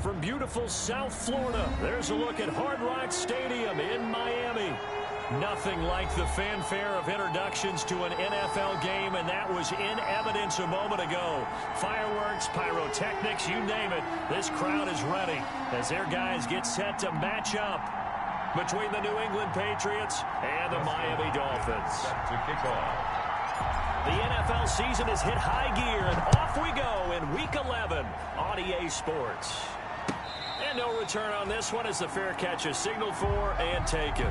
From beautiful South Florida, there's a look at Hard Rock Stadium in Miami. Nothing like the fanfare of introductions to an NFL game, and that was in evidence a moment ago. Fireworks, pyrotechnics, you name it. This crowd is ready as their guys get set to match up between the New England Patriots and the Miami Dolphins. Set to kick off. The NFL season has hit high gear, and off we go in Week 11 on EA Sports. And no return on this one as the fair catch is signaled for and taken.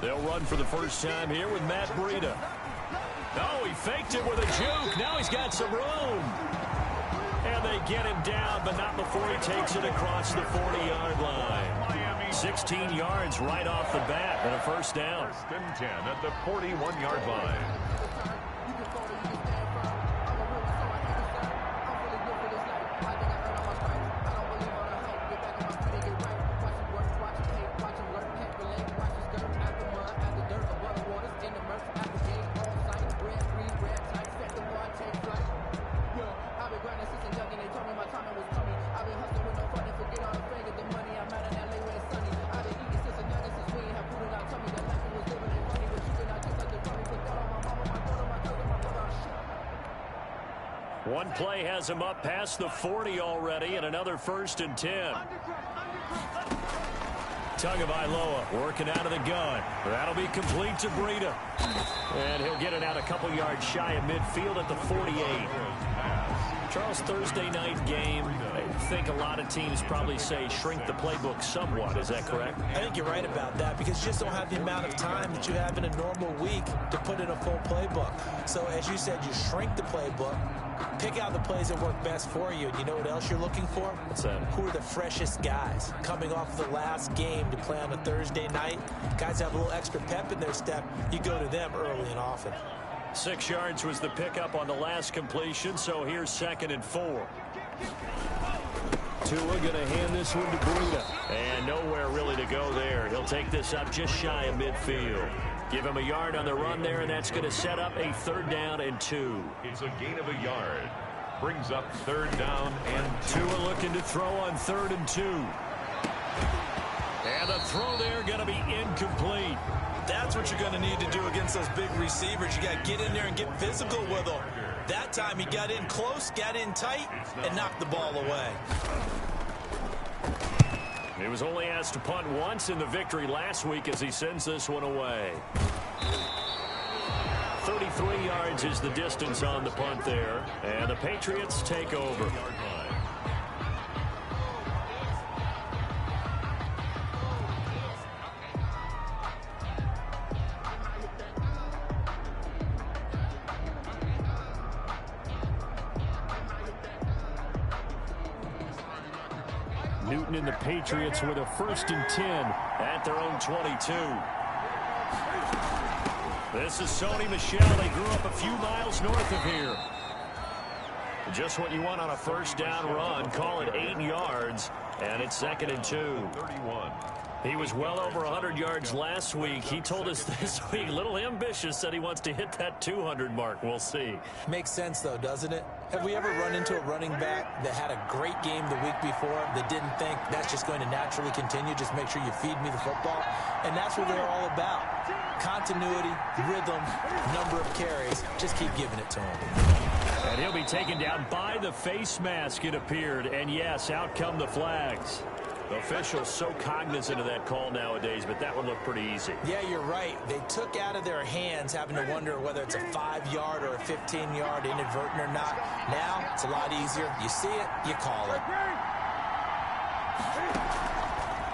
They'll run for the first time here with Matt Breida. Oh, he faked it with a juke. Now he's got some room. And they get him down, but not before he takes it across the 40-yard line. 16 yards right off the bat and a first down. First and 10 at the 41-yard line. One play has him up past the 40 already, and another first and 10. Tagovailoa working out of the gun. That'll be complete to Breida. And he'll get it out a couple yards shy of midfield at the 48. Charles, Thursday night game, I think a lot of teams probably say shrink the playbook somewhat. Is that correct? I think you're right about that because you just don't have the amount of time that you have in a normal week to put in a full playbook. So as you said, you shrink the playbook, pick out the plays that work best for you. And you know what else you're looking for? What's that? Who are the freshest guys coming off the last game to play on a Thursday night? Guys have a little extra pep in their step. You go to them early and often. 6 yards was the pickup on the last completion, so here's 2nd and 4. Tua going to hand this one to Breida. And nowhere really to go there. He'll take this up just shy of midfield. Give him a yard on the run there, and that's going to set up a 3rd down and 2. It's a gain of a yard. Brings up 3rd down and 2. Tua looking to throw on 3rd and 2. And the throw there going to be incomplete. That's what you're going to need to do against those big receivers. You got to get in there and get physical with them. That time he got in close, got in tight, and knocked the ball away. He was only asked to punt once in the victory last week as he sends this one away. 33 yards is the distance on the punt there. And the Patriots take over. Newton and the Patriots with a 1st and 10 at their own 22. This is Sony Michel. They grew up a few miles north of here. Just what you want on a 1st down run. Call it 8 yards, and it's 2nd and 2. 31. He was well over 100 yards last week. He told us this week, a little ambitious, said he wants to hit that 200 mark. We'll see. Makes sense, though, doesn't it? Have we ever run into a running back that had a great game the week before that didn't think that's just going to naturally continue? Just make sure you feed me the football. And that's what they're all about. Continuity, rhythm, number of carries. Just keep giving it to him. And he'll be taken down by the face mask, it appeared. And, yes, out come the flags. Officials so cognizant of that call nowadays, but that would look pretty easy. Yeah, you're right. They took out of their hands having to wonder whether it's a 5-yard or a 15-yard inadvertent or not. Now, it's a lot easier. You see it, you call it.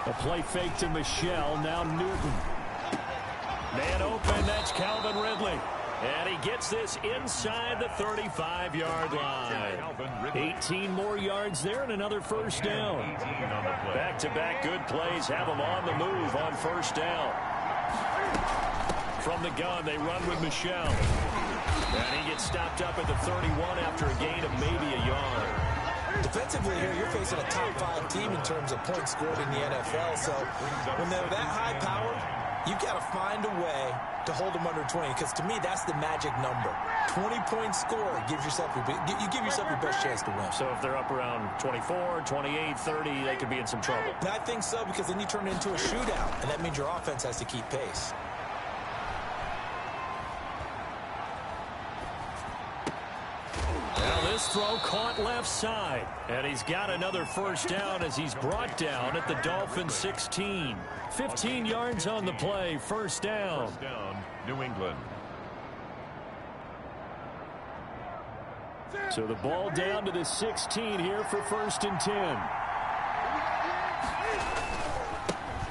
A play fake to Michelle, now Newton. Man open, that's Calvin Ridley. And he gets this inside the 35-yard line. 18 more yards there and another first down. Back-to-back good plays have them on the move on first down. From the gun, they run with Michelle. And he gets stopped up at the 31 after a gain of maybe a yard. Defensively here, you're facing a top-5 team in terms of points scored in the NFL. So when they're that high-powered, you've got to find a way to hold them under 20, because to me, that's the magic number. 20-point score gives yourself you give yourself your best chance to win. So if they're up around 24, 28, 30, they could be in some trouble. And I think so, because then you turn it into a shootout, and that means your offense has to keep pace. Now this throw caught left side, and he's got another first down as he's brought down at the Dolphins 16. 15 yards on the play, first down. First down, New England. So the ball down to the 16 here for 1st and 10.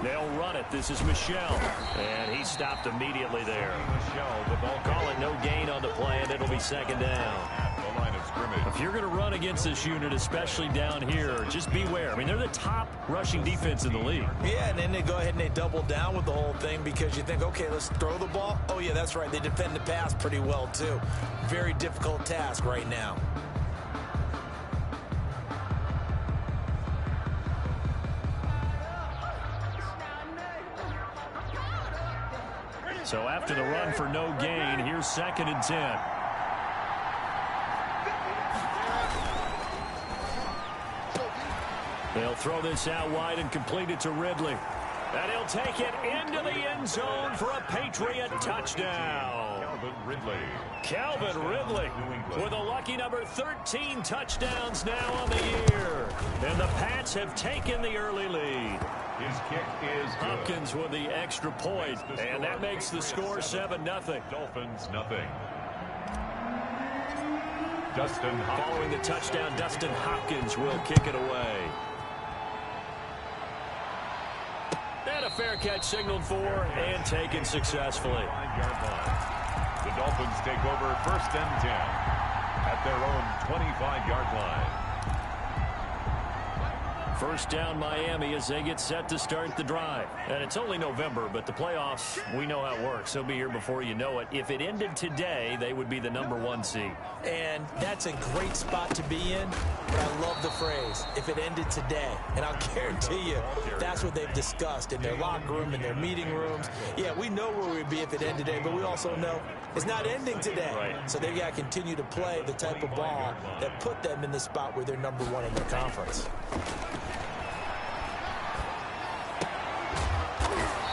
They'll run it. This is Michelle. And he stopped immediately there. Michelle, the ball. Call it no gain on the play, and it'll be 2nd down. At the line of scrimmage. If you're going to run against this unit, especially down here, just beware. I mean, they're the top rushing defense in the league. Yeah, and then they go ahead and they double down with the whole thing because you think, okay, let's throw the ball. Oh, yeah, that's right. They defend the pass pretty well, too. Very difficult task right now. So after the run for no gain, here's 2nd and 10. They'll throw this out wide and complete it to Ridley. And he'll take it into the end zone for a Patriot touchdown. Calvin Ridley with a lucky number 13 touchdowns now on the year. And the Pats have taken the early lead. His kick is good. Hopkins with the extra point, and that makes the score 7-0. Dolphins, nothing. Dustin Hopkins. Following the touchdown, Dustin Hopkins will kick it away. And a fair catch signaled for and taken successfully. 5-yard line. The Dolphins take over 1st and 10 at their own 25-yard line. First down Miami as they get set to start the drive. And it's only November, but the playoffs, we know how it works. They'll be here before you know it. If it ended today, they would be the #1 seed. And that's a great spot to be in, but I love the phrase, if it ended today. And I'll guarantee you, that's what they've discussed in their locker room, in their meeting rooms. Yeah, we know where we'd be if it ended today, but we also know it's not ending today. Right. So they've got to continue to play the type of ball that put them in the spot where they're #1 in their conference.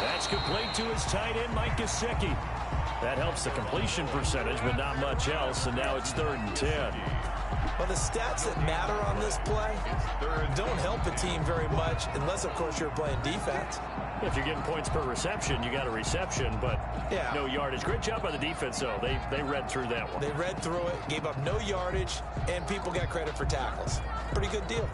That's complete to his tight end, Mike Gesicki. That helps the completion percentage, but not much else, and now it's 3rd and 10. Well, the stats that matter on this play don't help a team very much, unless, of course, you're playing defense. If you're getting points per reception, you got a reception, but no yardage. Great job by the defense, though. They read through that one. They read through it, gave up no yardage, and people got credit for tackles. Pretty good deal.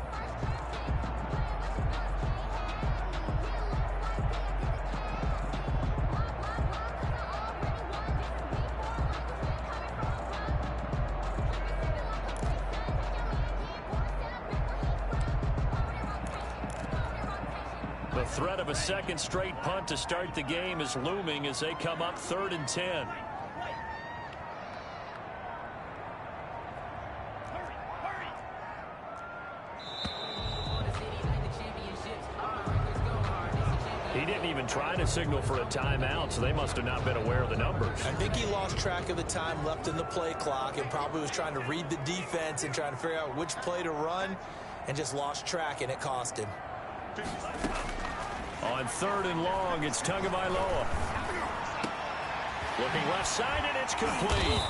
The threat of a second straight punt to start the game is looming as they come up 3rd and 10. He didn't even try to signal for a timeout, so they must have not been aware of the numbers. I think he lost track of the time left in the play clock and probably was trying to read the defense and trying to figure out which play to run and just lost track, and it cost him. On 3rd and long, it's Tagovailoa. Looking left side, and it's complete.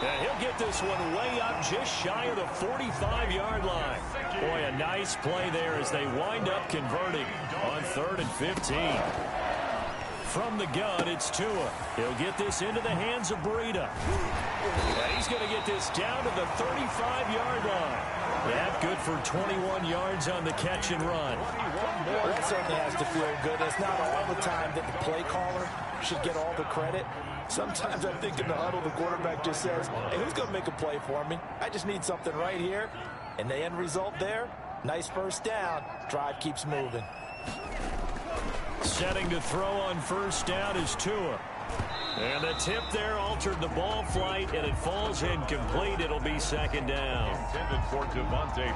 And he'll get this one way up just shy of the 45-yard line. Boy, a nice play there as they wind up converting on 3rd and 15. From the gun, it's Tua. He'll get this into the hands of Breida. And he's going to get this down to the 35-yard line. Yeah, good for 21 yards on the catch and run. Well, that certainly has to feel good. It's not all the time that the play caller should get all the credit. Sometimes I think in the huddle, the quarterback just says, hey, who's going to make a play for me? I just need something right here. And the end result there, nice first down. Drive keeps moving. Setting to throw on first down is Tua. And the tip there altered the ball flight, and it falls incomplete. It'll be 2nd down.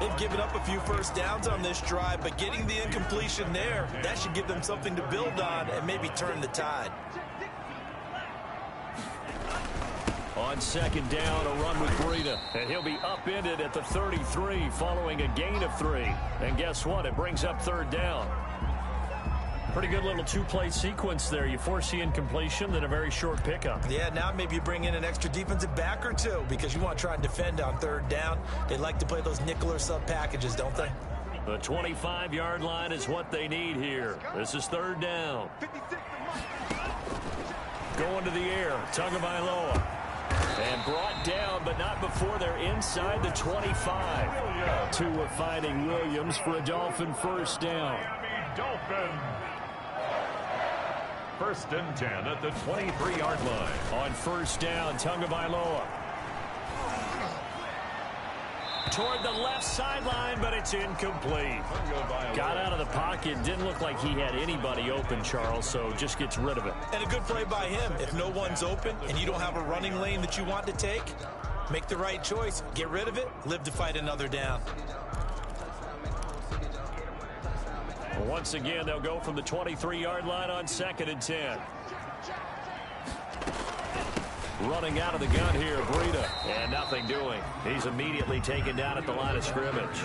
They've given up a few first downs on this drive, but getting the incompletion there, that should give them something to build on and maybe turn the tide. On 2nd down, a run with Breida. And he'll be upended at the 33 following a gain of 3. And guess what? It brings up 3rd down. Pretty good little two-play sequence there. You force the incompletion, then a very short pickup. Yeah, now maybe you bring in an extra defensive back or two because you want to try and defend on 3rd down. They like to play those nickel or sub packages, don't they? The 25-yard line is what they need here. This is 3rd down. Going to the air, Tagovailoa. And brought down, but not before they're inside the 25. Tua finding Williams for a Dolphin first down. Dolphin. 1st and 10 at the 23-yard line. On first down, Tagovailoa. Toward the left sideline, but it's incomplete. Got out of the pocket. Didn't look like he had anybody open, Charles, so just gets rid of it. And a good play by him. If no one's open and you don't have a running lane that you want to take, make the right choice. Get rid of it. Live to fight another down. Once again, they'll go from the 23-yard line on 2nd and 10. Running out of the gun here, Breida. And nothing doing. He's immediately taken down at the line of scrimmage.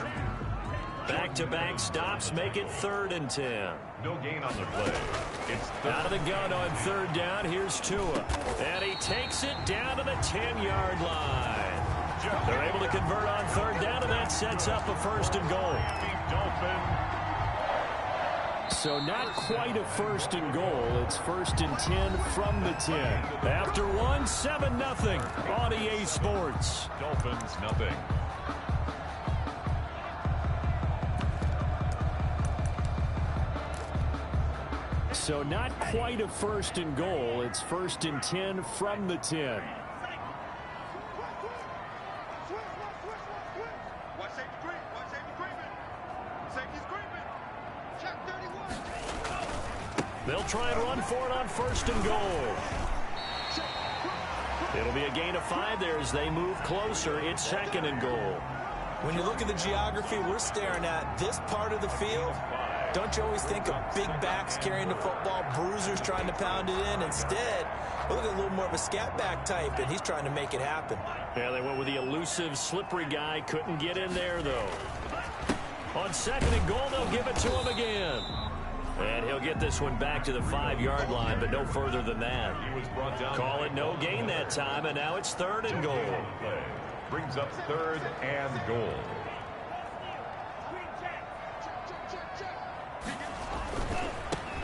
Back-to-back stops make it 3rd and 10. No gain on the play. It's out of the gun on 3rd down. Here's Tua. And he takes it down to the 10-yard line. They're able to convert on 3rd down, and that sets up a 1st and goal. Dolphin. So not quite a 1st and goal. It's 1st and 10 from the 10. After one, 7-0 on EA Sports. Dolphins, nothing. So not quite a 1st and goal. It's 1st and 10 from the 10. They'll try and run for it on 1st and goal. It'll be a gain of 5 there as they move closer. It's 2nd and goal. When you look at the geography we're staring at, this part of the field, don't you always think of big backs carrying the football, bruisers trying to pound it in? Instead, look at a little more of a scat back type, and he's trying to make it happen. Yeah, they went with the elusive, slippery guy. Couldn't get in there, though. On 2nd and goal, they'll give it to him again. And he'll get this one back to the 5-yard line, but no further than that. Call it no gain that time, and now it's 3rd and goal. Brings up 3rd and goal.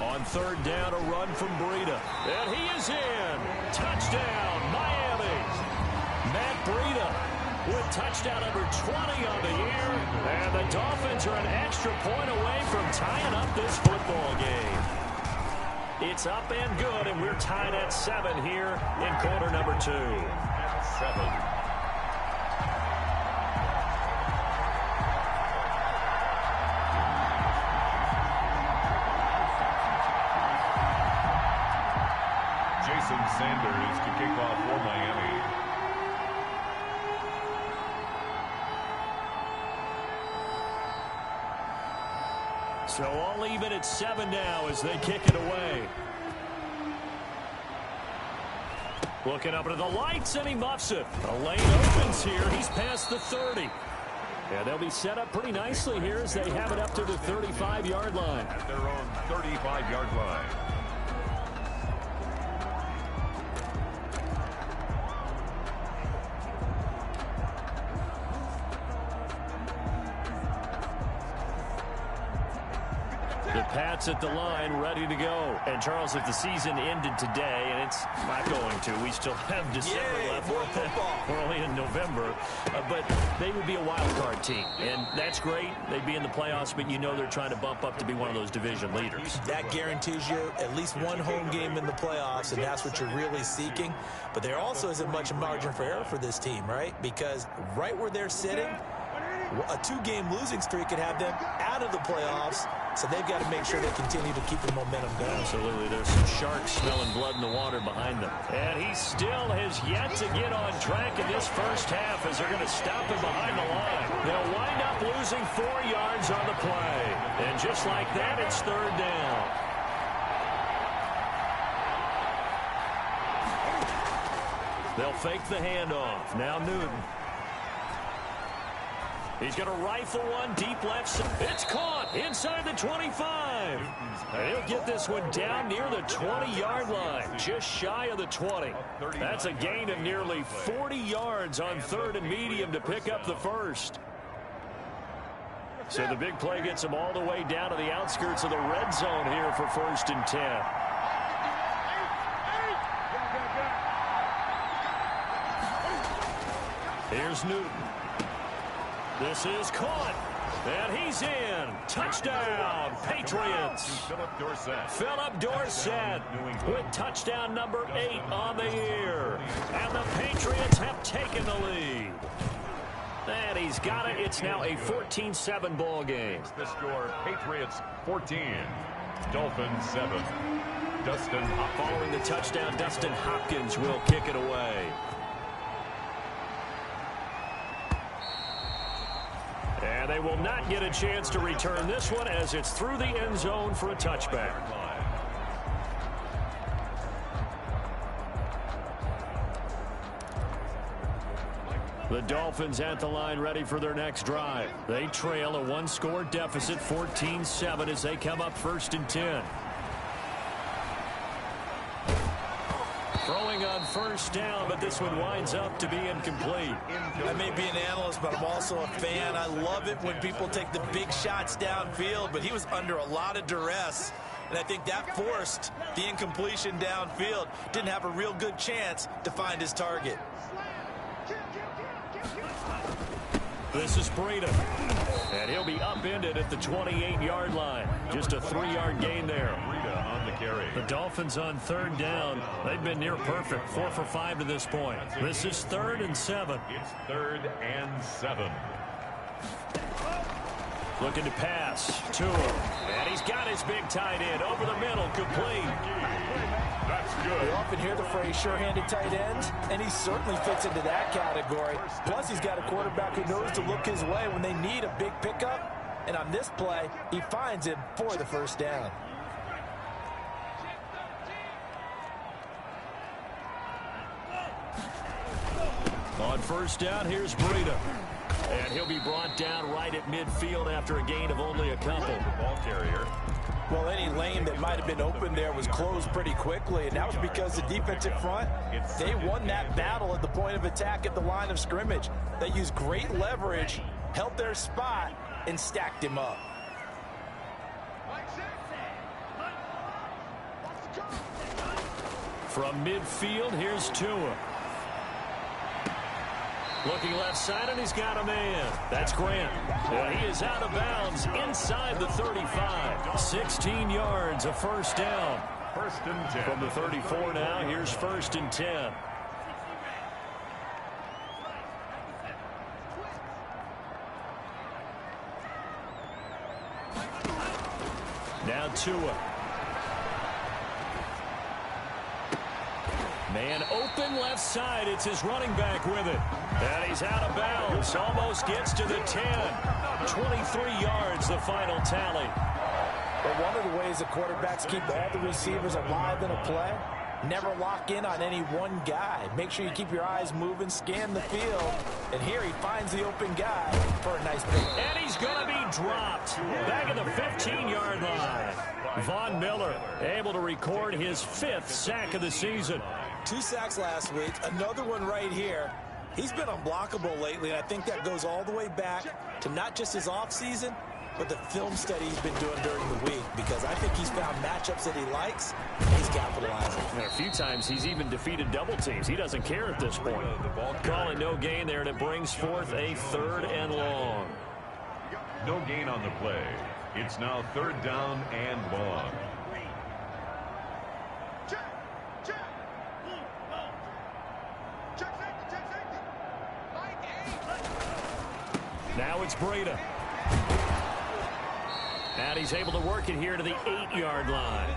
On 3rd down, a run from Breida. And he is in. Touchdown, Miami. Matt Breida with touchdown number 20 on the year. And the Dolphins are an extra point away from tying up this football game. It's up and good, and we're tied at 7 here in quarter number 2. 7. Sanders to kick off for Miami. So all even at 7 now as they kick it away. Looking up into the lights, and he muffs it. A lane opens here. He's past the 30. And they'll be set up pretty nicely here as they have it up to the 35-yard line. At their own 35-yard line. The Pats at the line, ready to go. And, Charles, if the season ended today, and it's not going to, we still have December left. More football. We're only in November. But they would be a wild card team. And that's great. They'd be in the playoffs, but you know they're trying to bump up to be one of those division leaders. That guarantees you at least one home game in the playoffs, and that's what you're really seeking. But there also isn't much margin for error for this team, right? Because right where they're sitting, a 2-game losing streak could have them out of the playoffs, so they've got to make sure they continue to keep the momentum going. Absolutely. There's some sharks smelling blood in the water behind them. And he still has yet to get on track in this first half as they're going to stop him behind the line. They'll wind up losing 4 yards on the play. And just like that, it's third down. They'll fake the handoff. Now Newton. He's going to rifle one deep left side. It's caught inside the 25. And he'll get this one down near the 20-yard line, just shy of the 20. That's a gain of nearly 40 yards on third and medium to pick up the first. So the big play gets them all the way down to the outskirts of the red zone here for 1st and 10. Here's Newton. This is caught, and he's in. Touchdown, Patriots. Philip Dorsett with touchdown number 8 on the year. And the Patriots have taken the lead. And he's got it. It's now a 14-7 ball game. The score, Patriots 14, Dolphins 7. Dustin, following the touchdown, Dustin Hopkins will kick it away. And they will not get a chance to return this one as it's through the end zone for a touchback. The Dolphins at the line ready for their next drive. They trail a 1-score deficit, 14-7 as they come up 1st and 10. Throwing on 1st down, but this one winds up to be incomplete. I may be an analyst, but I'm also a fan. I love it when people take the big shots downfield, but he was under a lot of duress, and I think that forced the incompletion downfield. Didn't have a real good chance to find his target. This is Breida, and he'll be upended at the 28-yard line. Just a 3-yard gain there. Breida on the carry. The Dolphins on 3rd down. They've been near perfect, 4 for 5 to this point. This is 3rd and 7. It's 3rd and 7. Looking to pass to him, and he's got his big tight end over the middle, complete. That's good. We often hear the phrase sure-handed tight ends, and he certainly fits into that category. Plus, he's got a quarterback who knows to look his way when they need a big pickup. And on this play, he finds him for the 1st down. On 1st down, here's Breida. And he'll be brought down right at midfield after a gain of only a couple. Ball carrier. Well, any lane that might have been open there was closed pretty quickly, and that was because the defensive front, they won that battle at the point of attack at the line of scrimmage. They used great leverage, held their spot, and stacked him up. From midfield, here's Tua. Looking left side, and he's got a man. That's Grant. And he is out of bounds inside the 35. 16 yards, a 1st down. 1st and 10. From the 34 now, here's 1st and 10. Now Tua. Man open left side. It's his running back with it. And he's out of bounds. Almost gets to the 10. 23 yards, the final tally. But one of the ways the quarterbacks keep all the receivers alive in a play, never lock in on any one guy. Make sure you keep your eyes moving, scan the field. And here he finds the open guy for a nice pick. And he's going to be dropped back at the 15-yard line. Von Miller able to record his 5th sack of the season. 2 sacks last week, another one right here. He's been unblockable lately, and I think that goes all the way back to not just his offseason, but the film study he's been doing during the week, because I think he's found matchups that he likes, and he's capitalizing. And a few times he's even defeated double teams. He doesn't care at this point. Calling no gain there, and it brings forth a 3rd and long. No gain on the play. It's now 3rd down and long. Now it's Breda. And he's able to work it here to the 8-yard line.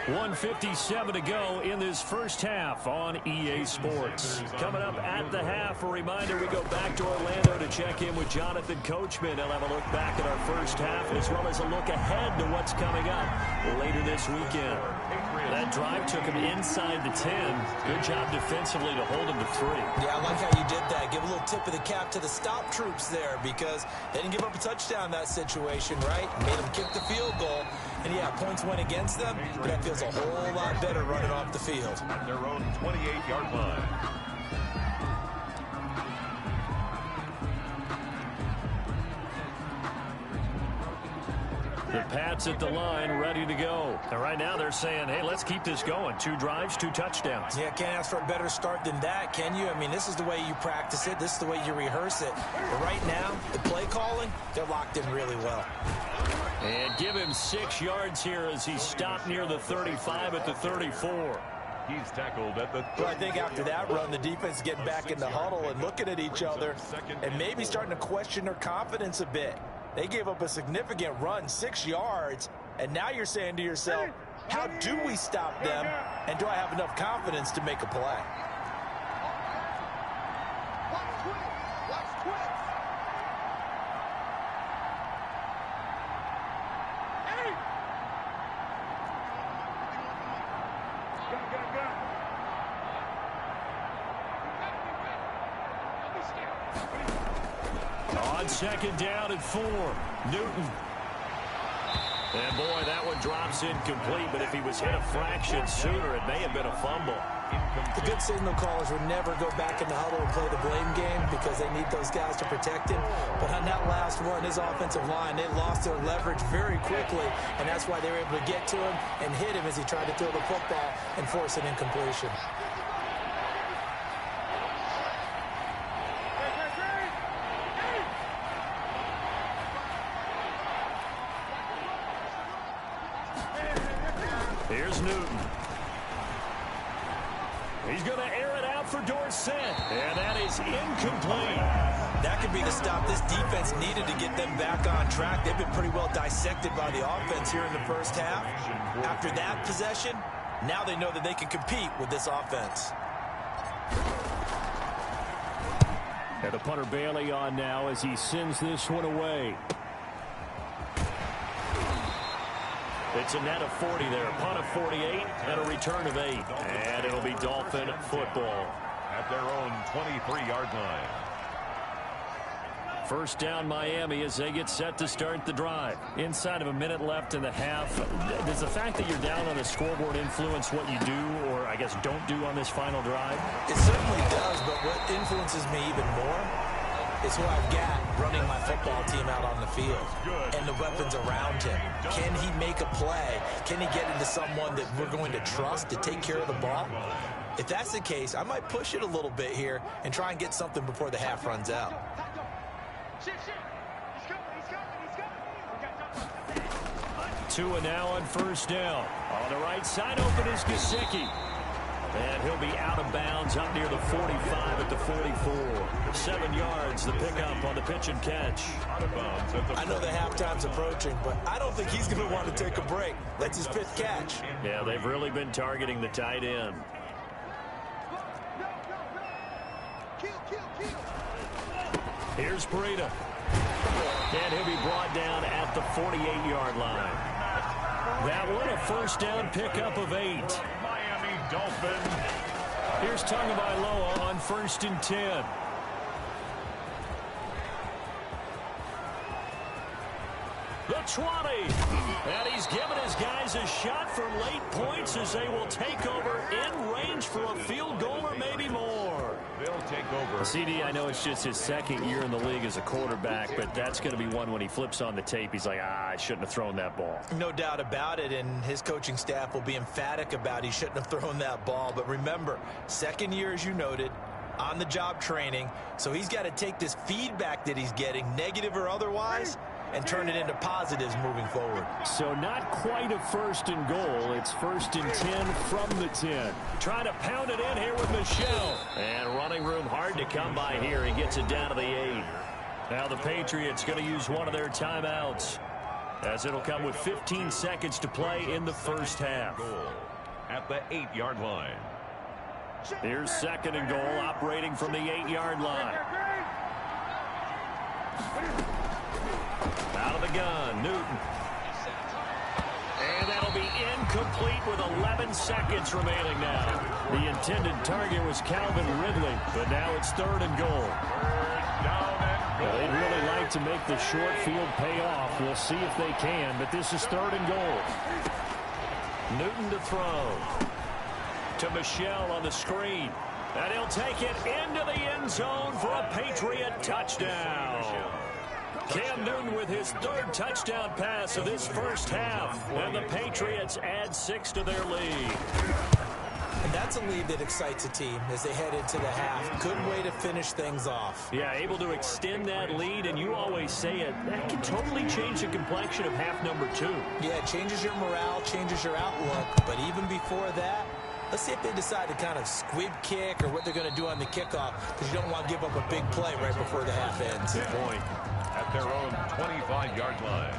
1:57 to go in this first half on EA Sports. Coming up at the half, a reminder, we go back to Orlando to check in with Jonathan Coachman. He'll have a look back at our first half as well as a look ahead to what's coming up later this weekend. That drive took him inside the 10. Good job defensively to hold him to 3. Yeah, I like how you did that. Give a little tip of the cap to the stop troops there, because they didn't give up a touchdown in that situation, right? Made them kick the field goal. And, yeah, points went against them, but that feels a whole lot better running off the field. At their own 28-yard line. The Pats at the line, ready to go. And right now they're saying, hey, let's keep this going. 2 drives, 2 touchdowns. Yeah, can't ask for a better start than that, can you? I mean, this is the way you practice it. This is the way you rehearse it. But right now, the play calling, they're locked in really well. And give him 6 yards here as he stopped near the 35 at the 34. He's tackled at the 30. Well, I think after that run, the defense is getting back in the huddle and looking at each other and maybe starting to question their confidence a bit. They gave up a significant run, 6 yards, and now you're saying to yourself, how do we stop them, and do I have enough confidence to make a play? On 2nd down and 4, Newton. And boy, that one drops incomplete, but if he was hit a fraction sooner, it may have been a fumble. The good signal callers would never go back in the huddle and play the blame game because they need those guys to protect him. But on that last one, his offensive line, they lost their leverage very quickly, and that's why they were able to get to him and hit him as he tried to throw the football and force an incompletion. Here's Newton. He's going to air it out for Dorsett. And that is incomplete. That could be the stop this defense needed to get them back on track. They've been pretty well dissected by the offense here in the first half. After that possession, now they know that they can compete with this offense. And the punter Bailey on now as he sends this one away. It's a net of 40 there. Punt of 48 and a return of 8. And it'll be Dolphin football. At their own 23-yard line. First down Miami as they get set to start the drive. Inside of a minute left in the half. Does the fact that you're down on the scoreboard influence what you do or, I guess, don't do on this final drive? It certainly does, but what influences me even more is who I've got running my football team out on the field and the weapons around him. Can he make a play? Can he get into someone that we're going to trust to take care of the ball? If that's the case, I might push it a little bit here and try and get something before the half runs out. Tua now on first down. On the right side, open is Gesicki. And he'll be out of bounds up near the 45 at the 44. 7 yards, the pickup on the pitch and catch. I know the halftime's approaching, but I don't think he's going to want to take a break. That's his 5th catch. Yeah, they've really been targeting the tight end. Here's Breda. And he'll be brought down at the 48-yard line. That one, a first down pickup of 8. Dolphin. Here's Tagovailoa on 1st and 10. The 20. And he's given his guys a shot for late points as they will take over in range for a field goal or maybe more. They'll take over over. CD, I know it's just his second year in the league as a quarterback, but that's going to be one when he flips on the tape. He's like, I shouldn't have thrown that ball. No doubt about it, and his coaching staff will be emphatic about he shouldn't have thrown that ball. But remember, second year, as you noted, on-the-job training, so he's got to take this feedback that he's getting, negative or otherwise, and turn it into positives moving forward. So not quite a 1st and goal. It's 1st and 10 from the 10. Trying to pound it in here with Michel. And running room hard to come by here. He gets it down to the 8. Now the Patriots going to use one of their timeouts, as it'll come with 15 seconds to play in the first half. Goal at the 8-yard line. Here's 2nd and goal, operating from the 8-yard line. Out of the gun, Newton. And that'll be incomplete with 11 seconds remaining now. The intended target was Calvin Ridley, but now it's 3rd and goal. They'd really like to make the short field pay off. We'll see if they can, but this is 3rd and goal. Newton to throw. To Michel on the screen. And he'll take it into the end zone for a Patriot touchdown. Cam Newton with his 3rd touchdown pass of this first half. And the Patriots add 6 to their lead. And that's a lead that excites a team as they head into the half. Good way to finish things off. Yeah, able to extend that lead, and you always say it, that can totally change the complexion of half number 2. Yeah, it changes your morale, changes your outlook. But even before that, let's see if they decide to kind of squib kick or what they're going to do on the kickoff, because you don't want to give up a big play right before the half ends. Good point. At their own 25-yard line.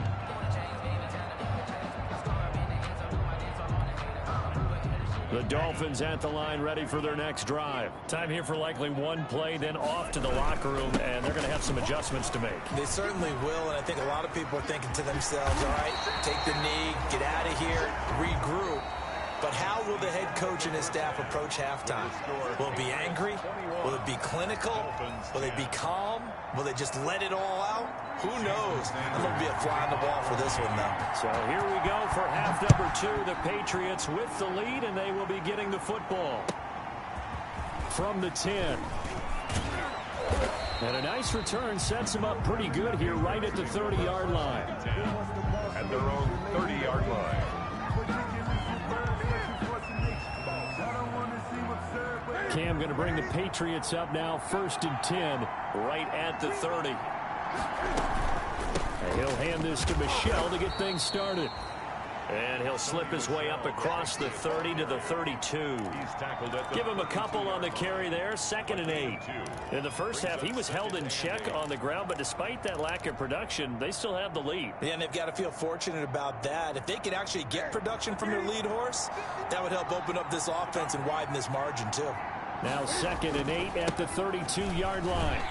The Dolphins at the line, ready for their next drive. Time here for likely one play, then off to the locker room, and they're going to have some adjustments to make. They certainly will, and I think a lot of people are thinking to themselves, all right, take the knee, get out of here, regroup. But how will the head coach and his staff approach halftime? Will it be angry? Will it be clinical? Will they be calm? Will they just let it all out? Who knows? I'm going to be a fly on the ball for this one, though. So here we go for half number 2. The Patriots with the lead, and they will be getting the football from the 10. And a nice return sets them up pretty good here right at the 30-yard line. At their own 30-yard line. Cam going to bring the Patriots up now, 1st and 10, right at the 30. And he'll hand this to Michel to get things started. And he'll slip his way up across the 30 to the 32. Give him a couple on the carry there, 2nd and 8. In the first half, he was held in check on the ground, but despite that lack of production, they still have the lead. Yeah, and they've got to feel fortunate about that. If they could actually get production from their lead horse, that would help open up this offense and widen this margin, too. Now 2nd and 8 at the 32-yard line.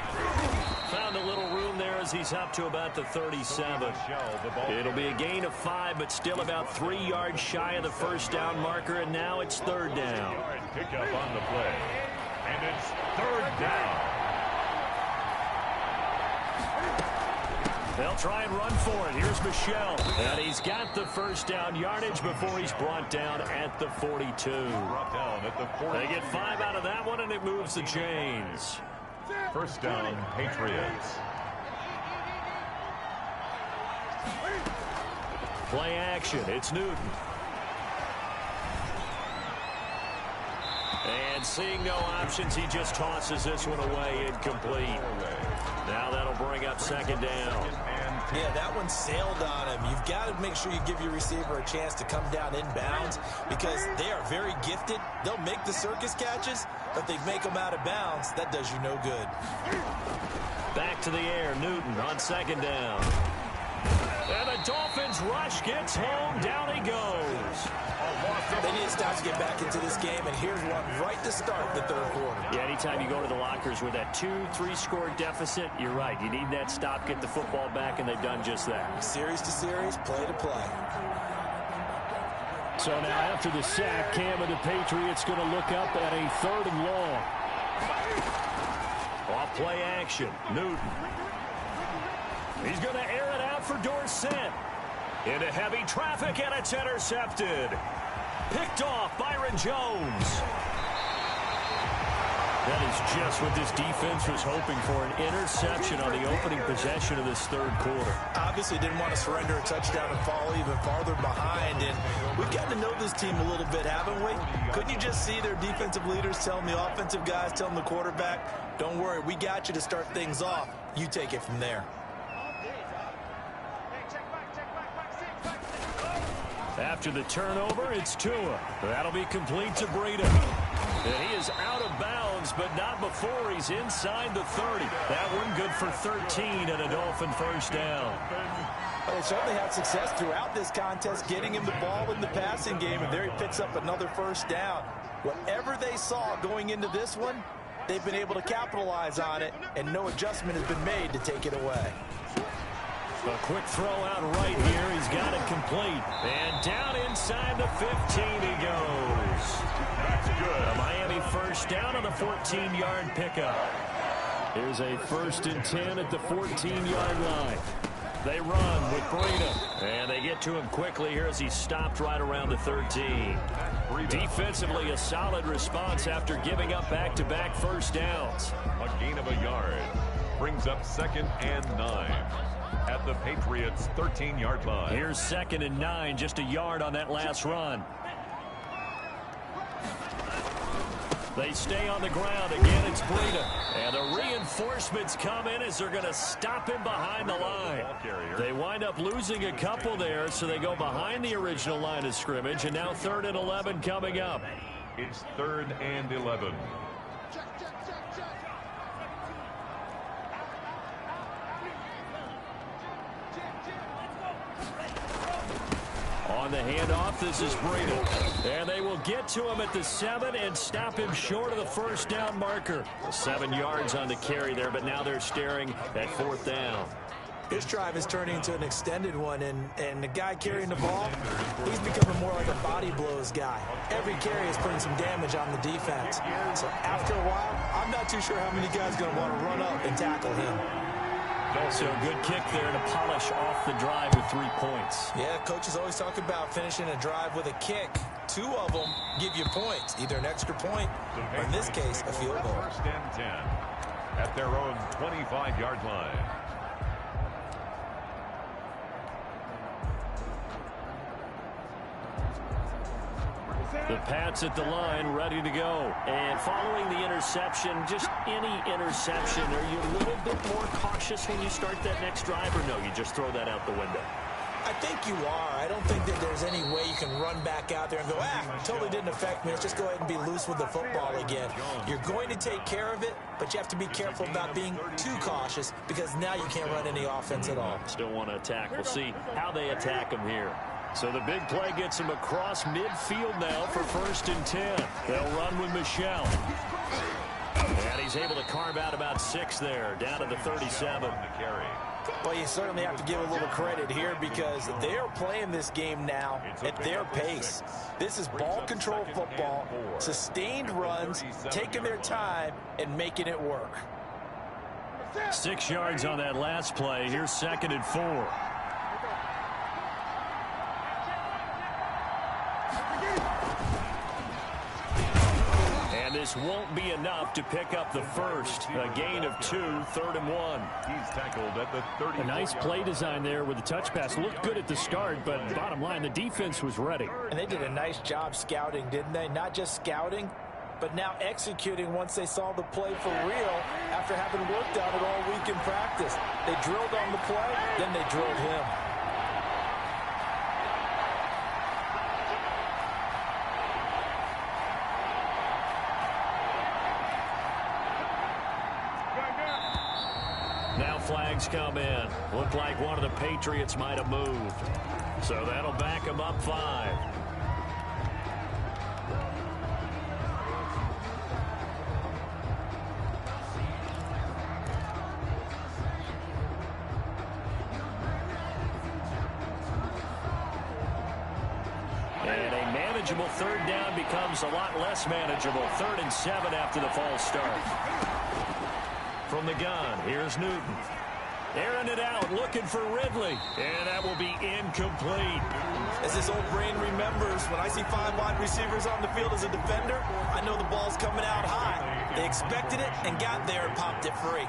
Found a little room there as he's up to about the 37. It'll be a gain of 5, but still about 3 yards shy of the first down marker, and now it's 3rd down. Pick up on the play. And it's 3rd down. They'll try and run for it. Here's Michel. And he's got the first down yardage before he's brought down at the 42. They get 5 out of that one, and it moves the chains. First down, Patriots. Play action. It's Newton. And seeing no options, he just tosses this one away, incomplete. Now that'll bring up 2nd down. Yeah, that one sailed on him. You've got to make sure you give your receiver a chance to come down inbounds because they are very gifted. They'll make the circus catches, but if they make them out of bounds, that does you no good. Back to the air, Newton on 2nd down. And the Dolphins rush gets home. Down he goes. They need to stop to get back into this game, and here's one right to start the 3rd quarter. Yeah, anytime you go to the lockers with that 2-3 score deficit, you're right. You need that stop, get the football back, and they've done just that. Series to series, play to play. So now after the sack, Cam and the Patriots going to look up at a 3rd and long. Off play action, Newton. He's going to air it out for Dorsett. Into heavy traffic, and it's intercepted. Picked off Byron Jones. That is just what this defense was hoping for, an interception on the opening possession of this third quarter. Obviously didn't want to surrender a touchdown and fall even farther behind. And we've gotten to know this team a little bit, haven't we? Couldn't you just see their defensive leaders telling the offensive guys, telling the quarterback, don't worry, we got you to start things off. You take it from there. After the turnover, it's Tua. That'll be complete to Breida. And he is out of bounds, but not before he's inside the 30. That one good for 13 and a Dolphin first down. Well, they certainly had success throughout this contest, getting him the ball in the passing game, and there he picks up another first down. Whatever they saw going into this one, they've been able to capitalize on it, and no adjustment has been made to take it away. A quick throw out right here. He's got it complete. And down inside the 15 he goes. That's good. A Miami first down on the 14-yard pickup. Here's a 1st and 10 at the 14-yard line. They run with Breida. And they get to him quickly here as he stopped right around the 13. Defensively, a solid response after giving up back-to-back first downs. A gain of a yard. Brings up 2nd and 9. At the Patriots' 13-yard line. Here's 2nd and 9, just a yard on that last run. They stay on the ground. Again, it's Breida. And the reinforcements come in as they're going to stop him behind the line. They wind up losing a couple there, so they go behind the original line of scrimmage. And now 3rd and 11 coming up. It's 3rd and 11. On the handoff, this is Breida. And they will get to him at the 7 and stop him short of the first down marker. 7 yards on the carry there, but now they're staring at 4th down. This drive is turning into an extended one, and the guy carrying the ball, he's becoming more like a body blows guy. Every carry is putting some damage on the defense. So after a while, I'm not too sure how many guys are going to want to run up and tackle him. So a good kick there to polish off the drive with 3 points. Yeah, coaches always talk about finishing a drive with a kick. 2 of them give you points, either an extra point or, in this case, a field goal. 1st and 10 at their own 25-yard line. The Pats at the line, ready to go. And following the interception, just any interception, are you a little bit more cautious when you start that next drive, or no, you just throw that out the window? I think you are. I don't think that there's any way you can run back out there and go, totally didn't affect me. Let's just go ahead and be loose with the football again. You're going to take care of it, but you have to be careful about being too cautious because now you can't run any offense at all. Still want to attack. We'll see how they attack him here. So the big play gets him across midfield now for 1st and 10. They'll run with Michel. And he's able to carve out about 6 there, down to the 37. Well, you certainly have to give a little credit here because they're playing this game now at their pace. This is ball control football, sustained runs, taking their time, and making it work. 6 yards on that last play. Here's 2nd and 4. This won't be enough to pick up the first. A gain of 2, 3rd and 1. He's tackled at the 30. A nice play design there with the touch pass. Looked good at the start, but bottom line, the defense was ready. And they did a nice job scouting, didn't they? Not just scouting, but now executing once they saw the play for real after having worked on it all week in practice. They drilled on the play, then they drilled him. Now flags come in. Looked like one of the Patriots might have moved. So that'll back them up 5. And a manageable 3rd down becomes a lot less manageable. 3rd and 7 after the false start. From the gun, here's Newton. Airing it out, looking for Ridley. And that will be incomplete. As this old brain remembers, when I see 5 wide receivers on the field as a defender, I know the ball's coming out high. They expected it and got there and popped it free.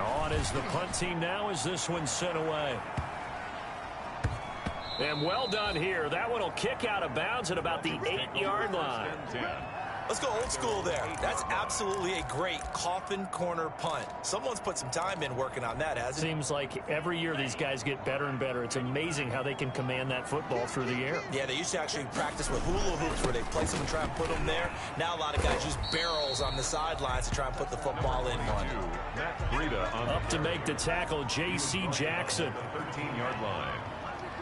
On is the punt team now as this one's sent away. And well done here. That one will kick out of bounds at about the 8-yard line. Let's go old school there. That's absolutely a great coffin corner punt. Someone's put some time in working on that, hasn't it? Seems like every year these guys get better and better. It's amazing how they can command that football through the air. Yeah, they used to actually practice with hula hoops where they place them and try and put them there. Now a lot of guys use barrels on the sidelines to try and put the football in one. Up to make the tackle, J.C. Jackson. 13-yard line.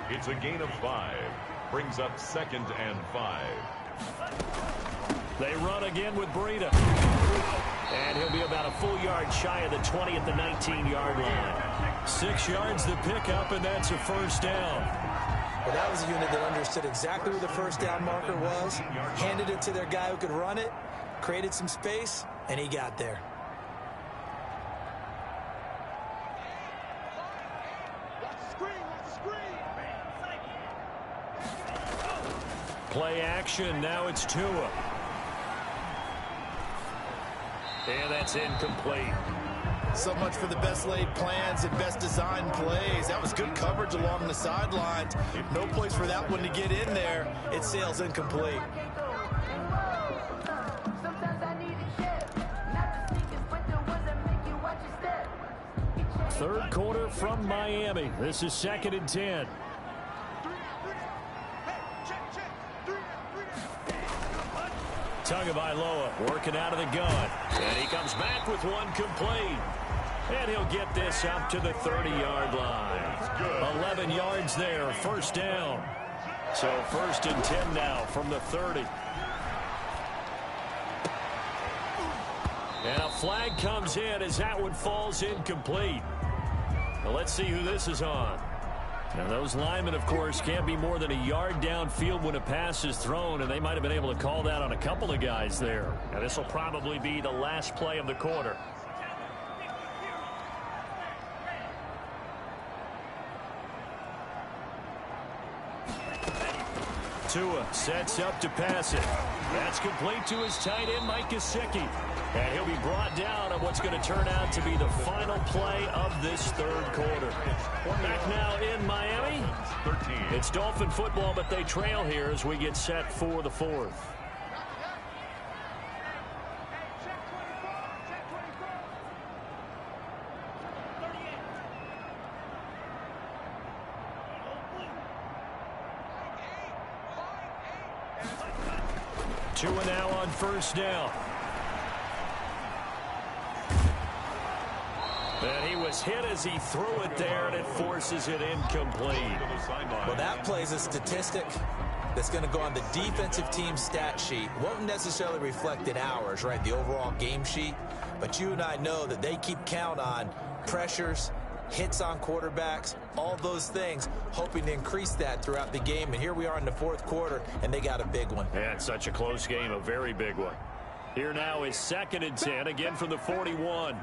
It's a gain of 5. Brings up 2nd and 5. They run again with Breida. And he'll be about a full yard shy of the 20 at the 19-yard line. 6 yards the pickup, and that's a first down. Well, that was a unit that understood exactly where the first down marker was, handed it to their guy who could run it, created some space, and he got there. Play action, now it's Tua. And that's incomplete. So much for the best laid plans and best designed plays. That was good coverage along the sidelines. No place for that one to get in there. It sails incomplete. Third quarter from Miami. This is 2nd and 10. Tagovailoa working out of the gun. And he comes back with one complete. And he'll get this up to the 30-yard line. 11 yards there, first down. So 1st and 10 now from the 30. And a flag comes in as that one falls incomplete. Now let's see who this is on. Now those linemen, of course, can't be more than a yard downfield when a pass is thrown, and they might have been able to call that on a couple of guys there. Now this will probably be the last play of the quarter. Tua sets up to pass it. That's complete to his tight end, Mike Gesicki. And he'll be brought down on what's going to turn out to be the final play of this third quarter. Back now in Miami. It's Dolphin football, but they trail here as we get set for the 4th. Tua now on first down. And he was hit as he threw it there, and it forces it incomplete. Well, that plays a statistic that's going to go on the defensive team stat sheet. Won't necessarily reflect in ours, right, the overall game sheet. But you and I know that they keep count on pressures, hits on quarterbacks, all those things, hoping to increase that throughout the game. And here we are in the 4th quarter, and they got a big one. Yeah, it's such a close game, a very big one. Here now is 2nd and 10, again from the 41.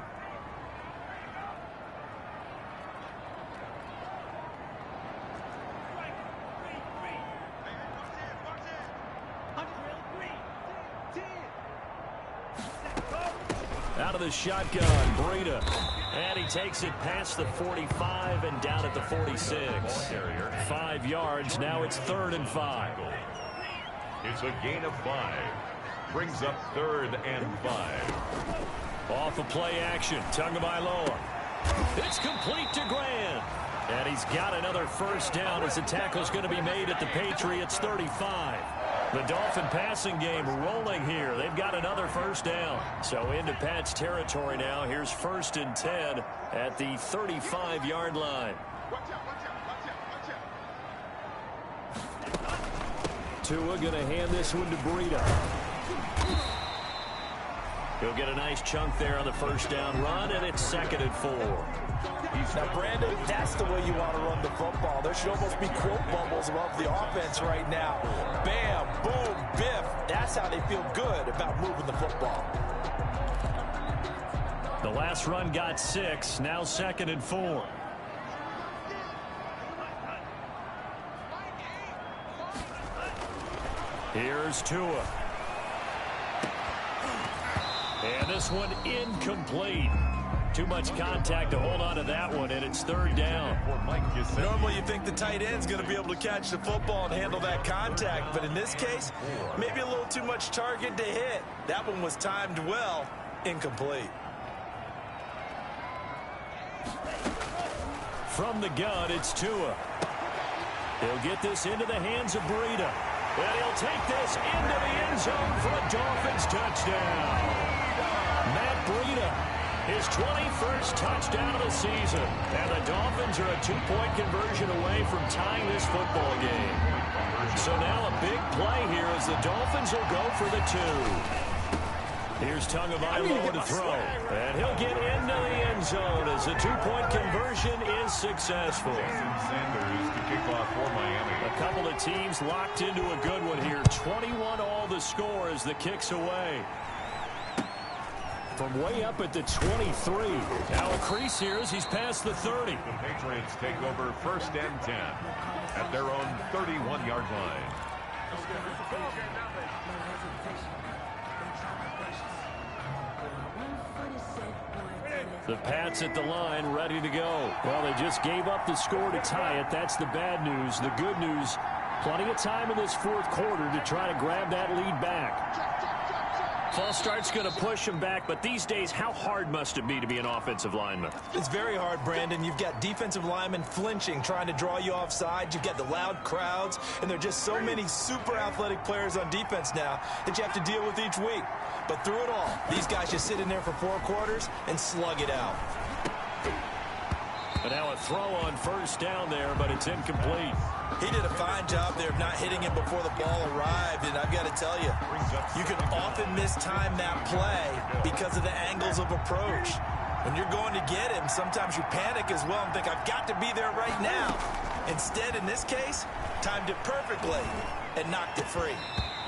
Out of the shotgun, Breida. And he takes it past the 45 and down at the 46. 5 yards, now it's 3rd and 5. It's a gain of 5. Brings up 3rd and 5. Off of play action, Tagovailoa. It's complete to Grant. And he's got another first down as the tackle's going to be made at the Patriots 35. The Dolphin passing game rolling here. They've got another first down. So into Pat's territory now. Here's 1st and 10 at the 35-yard line. Tua going to hand this one to Breida. He'll get a nice chunk there on the first down run, and it's 2nd and 4. Now, Brandon, that's the way you want to run the football. There should almost be quote bubbles above the offense right now. Bam, boom, biff. That's that's how they feel good about moving the football. The last run got 6. Now 2nd and 4. Here's Tua. And this one incomplete. Too much contact to hold on to that one, and it's 3rd down. Normally you think the tight end's going to be able to catch the football and handle that contact, but in this case, maybe a little too much target to hit. That one was timed well, incomplete. From the gun, it's Tua. He'll get this into the hands of Breida. And he'll take this into the end zone for a Dolphins touchdown. Matt Breida, his 21st touchdown of the season. And the Dolphins are a 2-point conversion away from tying this football game. So now a big play here as the Dolphins will go for the 2. Here's Tagovailoa to throw. And he'll get into the end zone as the 2-point conversion is successful. Sanders to kick off for Miami. A couple of teams locked into a good one here. 21 all the score as the kick's away. From way up at the 23. Now a crease here as he's past the 30. The Patriots take over 1st and 10 at their own 31-yard line. The Pats at the line, ready to go. Well, they just gave up the score to tie it. That's the bad news. The good news, plenty of time in this 4th quarter to try to grab that lead back. False start's going to push him back, but these days, how hard must it be to be an offensive lineman? It's very hard, Brandon. You've got defensive linemen flinching, trying to draw you offside. You've got the loud crowds, and there are just so many super athletic players on defense now that you have to deal with each week. But through it all, these guys just sit in there for 4 quarters and slug it out. But now a throw on 1st down there, but it's incomplete. He did a fine job there of not hitting him before the ball arrived, and I've got to tell you, you can often mistime that play because of the angles of approach. When you're going to get him, sometimes you panic as well and think, I've got to be there right now. Instead, in this case, timed it perfectly and knocked it free.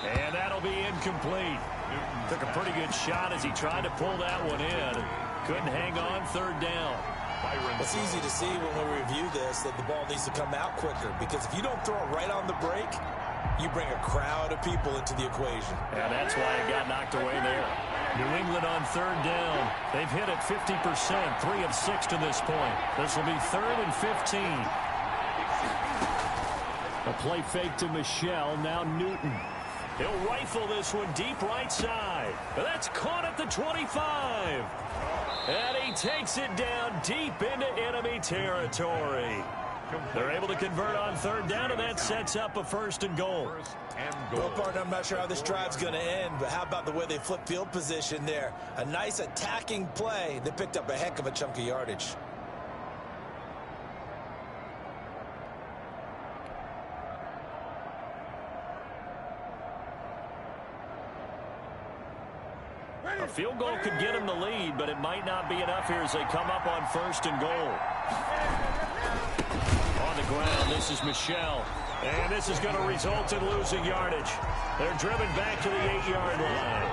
And that'll be incomplete. Took a pretty good shot as he tried to pull that one in. Couldn't hang on 3rd down. It's easy to see when we review this that the ball needs to come out quicker, because if you don't throw it right on the break, you bring a crowd of people into the equation. And that's why it got knocked away there. New England on 3rd down. They've hit it 50%, 3 of 6 to this point. This will be 3rd and 15. A play fake to Michelle, now Newton. He'll rifle this one deep right side. That's caught at the 25. And he takes it down deep into enemy territory. They're able to convert on 3rd down, and that sets up a 1st and goal. Well, partner, I'm not sure how this drive's going to end, but how about the way they flip field position there? A nice attacking play that picked up a heck of a chunk of yardage. A field goal could get him the lead, but it might not be enough here as they come up on 1st and goal. On the ground, this is Michelle. And this is going to result in losing yardage. They're driven back to the 8-yard line.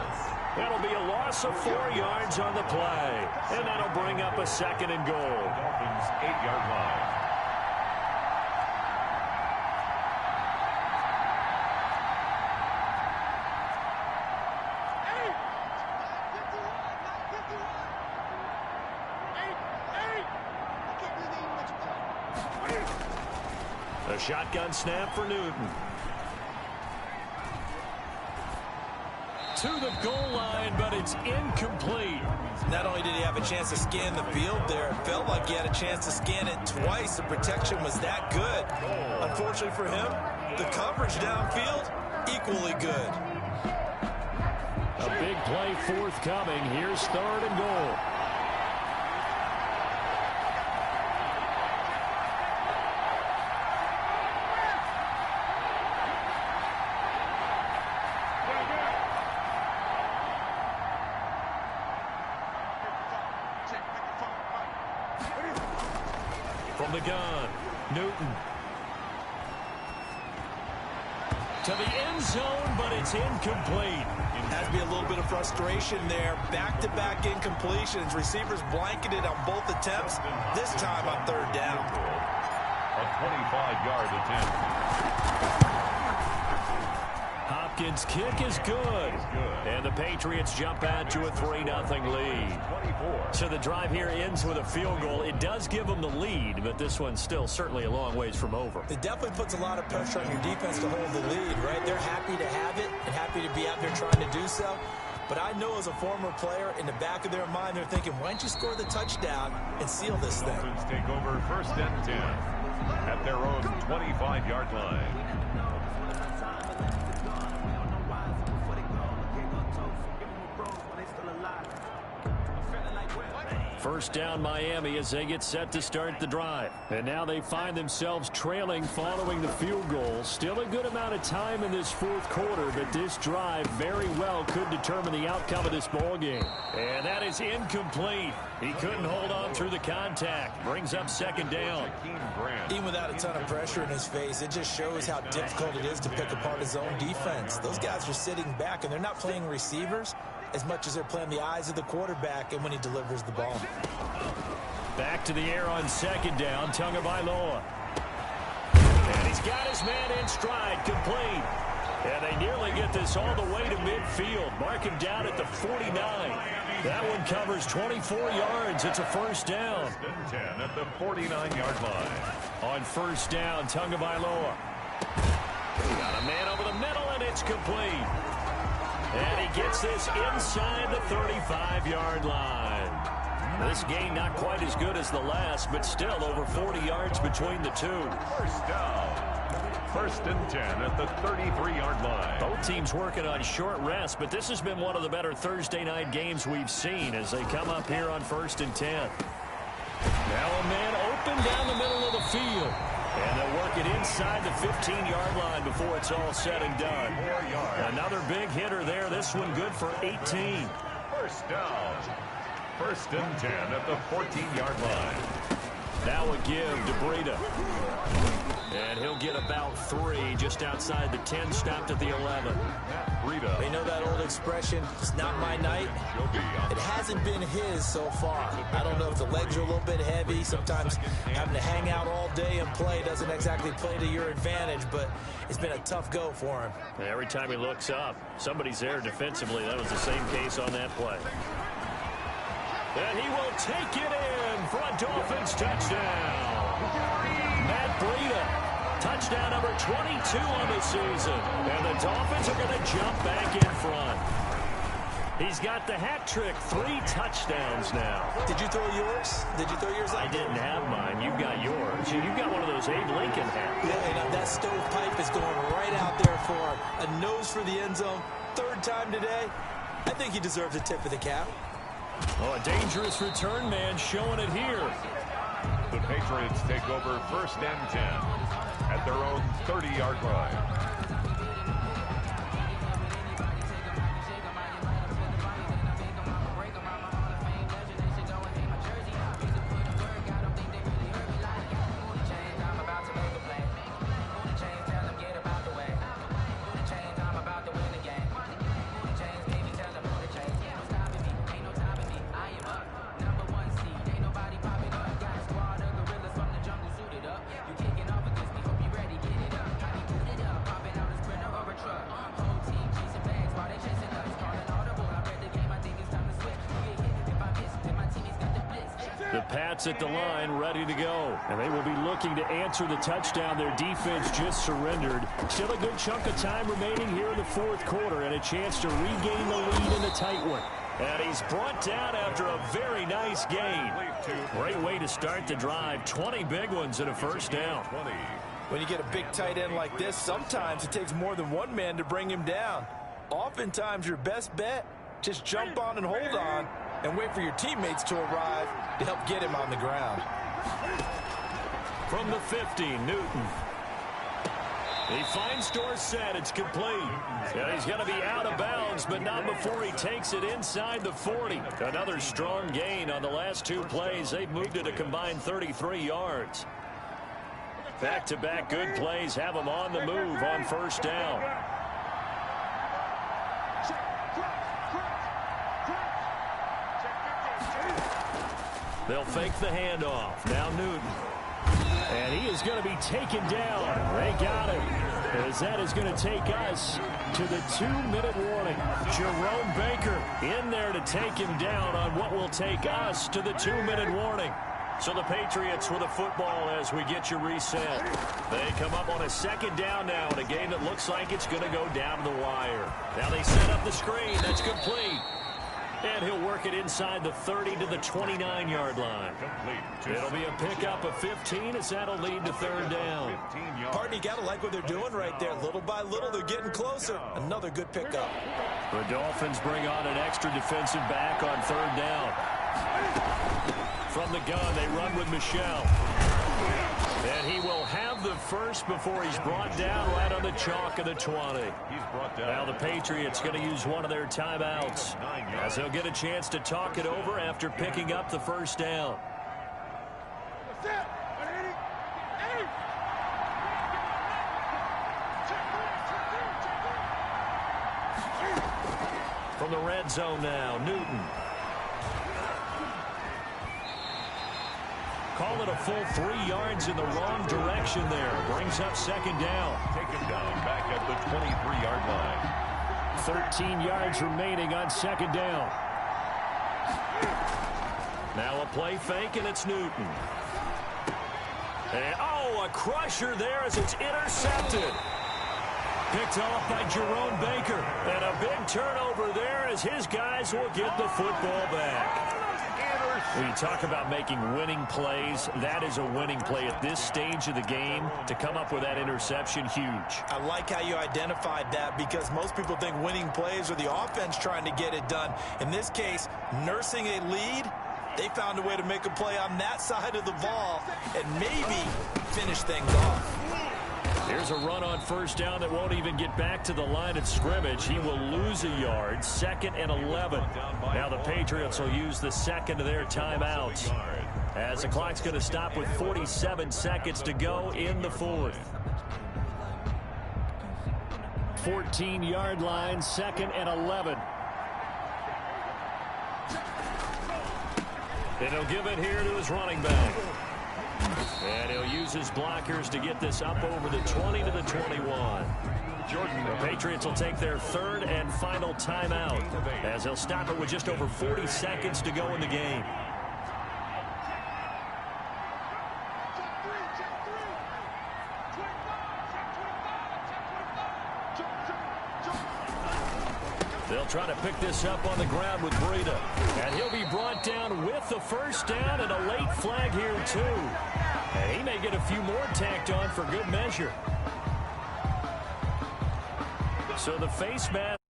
That'll be a loss of 4 yards on the play. And that'll bring up a 2nd and goal. Dolphins 8-yard line. A shotgun snap for Newton. To the goal line, but it's incomplete. Not only did he have a chance to scan the field there, it felt like he had a chance to scan it twice. The protection was that good. Unfortunately for him, the coverage downfield, equally good. A big play forthcoming. Here's 3rd and goal. From the gun, Newton. To the end zone, but it's incomplete. Has to be a little bit of frustration there. Back-to-back incompletions. Receivers blanketed on both attempts. This time on third down. A 25-yard attempt. Hopkins' kick is good. And the Patriots jump out to a 3-0 lead. So the drive here ends with a field goal. It does give them the lead, but this one's still certainly a long ways from over. It definitely puts a lot of pressure on your defense to hold the lead, right? They're happy to have it and happy to be out there trying to do so. But I know as a former player, in the back of their mind, they're thinking, why don't you score the touchdown and seal this thing? Dolphins take over 1st and 10 at their own 25-yard line. First down Miami as they get set to start the drive. And now they find themselves trailing following the field goal. Still a good amount of time in this fourth quarter, but this drive very well could determine the outcome of this ball game. And that is incomplete. He couldn't hold on through the contact. Brings up 2nd down. Even without a ton of pressure in his face, it just shows how difficult it is to pick apart his own defense. Those guys are sitting back, and they're not playing receivers as much as they're playing the eyes of the quarterback and when he delivers the ball. Back to the air on 2nd down, Tagovailoa. And he's got his man in stride, complete. And they nearly get this all the way to midfield. Mark him down at the 49. That one covers 24 yards. It's a 1st down. 10 at the 49-yard line. On 1st down, Tagovailoa. Got a man over the middle, and it's complete. And he gets this inside the 35-yard line. This game not quite as good as the last, but still over 40 yards between the two. 1st down. 1st and 10 at the 33-yard line. Both teams working on short rest, but this has been one of the better Thursday night games we've seen as they come up here on 1st and 10. Now a man open down the middle of the field. And they'll work it inside the 15-yard line before it's all said and done. Another big hitter there. This one good for 18. 1st down. 1st and 10 at the 14-yard line. Now a give to Breida. And he'll get about 3 just outside the 10, stopped at the 11. They know that old expression, it's not my night. It hasn't been his so far. I don't know if the legs are a little bit heavy. Sometimes having to hang out all day and play doesn't exactly play to your advantage, but it's been a tough go for him. And every time he looks up, somebody's there defensively. That was the same case on that play. And he will take it in for a Dolphins touchdown. Matt Breida. Touchdown number 22 on the season. And the Dolphins are going to jump back in front. He's got the hat trick. 3 touchdowns now. Did you throw yours? Did you throw yours? I didn't have mine. You've got yours. You've got one of those Abe Lincoln hats. Yeah, and that stovepipe is going right out there for him. A nose for the end zone. 3rd time today. I think he deserves a tip of the cap. Oh, a dangerous return man showing it here. The Patriots take over 1st and 10 at their own 30-yard line. The Pats at the line, ready to go. And they will be looking to answer the touchdown their defense just surrendered. Still a good chunk of time remaining here in the fourth quarter and a chance to regain the lead in the tight one. And he's brought down after a very nice gain. Great way to start the drive. 20 big ones and a 1st down. When you get a big tight end like this, sometimes it takes more than one man to bring him down. Oftentimes, your best bet, just jump on and hold on and wait for your teammates to arrive to help get him on the ground. From the 50, Newton. He finds Dorsett. It's complete. And he's going to be out of bounds, but not before he takes it inside the 40. Another strong gain on the last 2 plays. They've moved it a combined 33 yards. Back-to-back good plays have them on the move on first down. They'll fake the handoff. Now Newton. And he is going to be taken down. They got him. As that is going to take us to the 2-minute warning. Jerome Baker in there to take him down on what will take us to the 2-minute warning. So the Patriots with a football as we get you reset. They come up on a second down now in a game that looks like it's going to go down to the wire. Now they set up the screen. That's complete. And he'll work it inside the 30 to the 29-yard line. It'll be a pickup of 15 as that'll lead to third down. Partner, you got to like what they're doing right there. Little by little, they're getting closer. Another good pickup. The Dolphins bring on an extra defensive back on third down. From the gun, they run with Michel. And he will have the first before he's brought down right on the chalk of the 20. Now the Patriots going to use one of their timeouts as they'll get a chance to talk it over after picking up the first down. From the red zone now, Newton. Call it a full 3 yards in the wrong direction there. Brings up second down. Taken down back at the 23-yard line. 13 yards remaining on second down. Now a play fake, and it's Newton. And, a crusher there as it's intercepted. Picked off by Jerome Baker. And a big turnover there as his guys will get the football back. When you talk about making winning plays, that is a winning play at this stage of the game. To come up with that interception, huge. I like how you identified that because most people think winning plays are the offense trying to get it done. In this case, nursing a lead, they found a way to make a play on that side of the ball and maybe finish things off. Here's a run on first down that won't even get back to the line of scrimmage. He will lose a yard. 2nd and 11. Now the Patriots will use the second of their timeouts as the clock's going to stop with 47 seconds to go in the fourth. 14-yard line, 2nd and 11. And he'll give it here to his running back. And he'll use his blockers to get this up over the 20 to the 21. The Patriots will take their third and final timeout as they'll stop it with just over 40 seconds to go in the game. They'll try to pick this up on the ground with Breida. And he'll be brought down with the first down and a late flag here, too. And he may get a few more tacked on for good measure. So the face mask.